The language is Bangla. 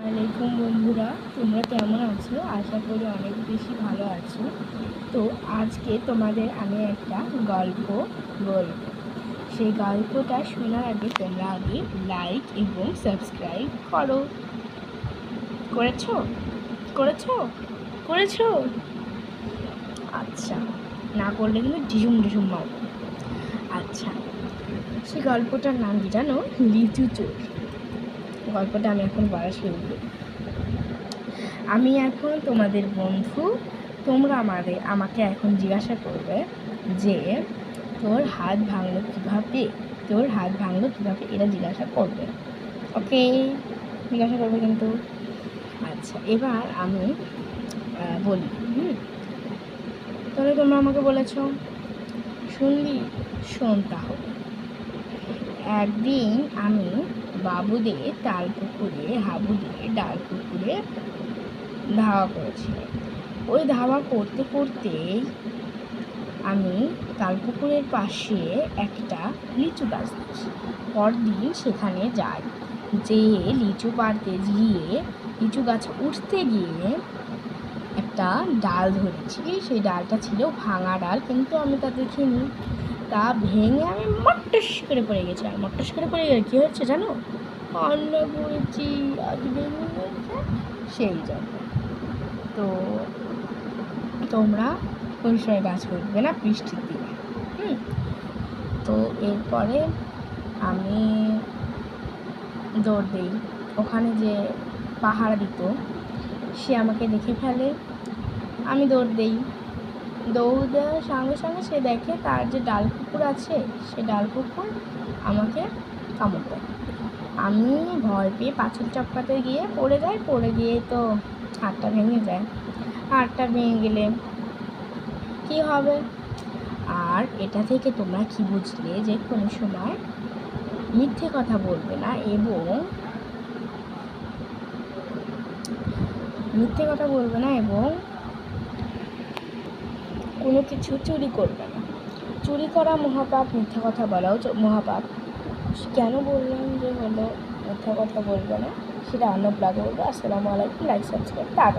আলাইকুম বন্ধুরা, তোমরা কেমন আছো? আশা করি অনেক বেশি ভালো আছো। তো আজকে তোমাদের আমি একটা গল্প বলব। সেই গল্পটা শোনার আগে তোমরা আগে লাইক এবং সাবস্ক্রাইব করেছো? করেছো? আচ্ছা, না করলে কিন্তু ঢিসুম মারবো। আচ্ছা, সেই গল্পটার নাম কি জানো? লিচু চোর। গল্পটা আমি এখন বলা শুরু করি। আমি এখন তোমাদের বন্ধু। তোমরা আমাকে এখন জিজ্ঞাসা করবে যে তোর হাত ভাঙলো কীভাবে, এটা জিজ্ঞাসা করবে। ওকে, জিজ্ঞাসা করবে কিন্তু। আচ্ছা, এবার আমি বলি। তাহলে তোমরা আমাকে বলেছ, শুনলি? শোন তাহলে। একদিন আমি বাবুদের ডাল পুকুরে ধাওয়া করেছিলাম। ওই ধাওয়া করতে করতেই আমি তালপুকুরের পাশে একটা লিচু গাছ দেখি। পরদিন সেখানে যাই, যেয়ে লিচু পাড়তে গিয়ে লিচু গাছে উঠতে গিয়ে একটা ডাল ধরেছি। সেই ডালটা ছিল ভাঙা ডাল, কিন্তু আমি তা দেখিনি। তা ভেঙে আমি মট্টস করে পড়ে গেছি। আর মট্টস করে পড়ে গেলে কী হচ্ছে জানো? কান্না করেছি, আজ ভেঙে গেছে সেই জন্য। তো তোমরা কোন সময় গাছ উঠবে না বৃষ্টির দিনে। তো এরপরে আমি দৌড় দিই। ওখানে যে পাহারা দিত সে আমাকে দেখে ফেলে। আমি দৌড় দেওয়ার সঙ্গে সঙ্গে সে দেখে তার যে ডাল পুকুর আছে, সে ডাল পুকুর আমাকে কামড় দেয়। আমি ভয় পেয়ে পাঁচিল টপকাতে গিয়ে পড়ে গিয়ে তো হাতটা ভেঙে যায়। হাতটা ভেঙে গেলে কী হবে? আর এটা থেকে তোমরা কি বুঝলে? যে কোনো সময় মিথ্যে কথা বলবে না এবং কোনো কিছু চুরি করবে না। চুরি করা মহাপাপ, মিথ্যা কথা বলাও মহাপাপ। কেন বললাম যে হলো মিথ্যা কথা বলবে না, সেটা অন্য ব্লগে বলবো। আসসালামু আলাইকুম। Like subscribe.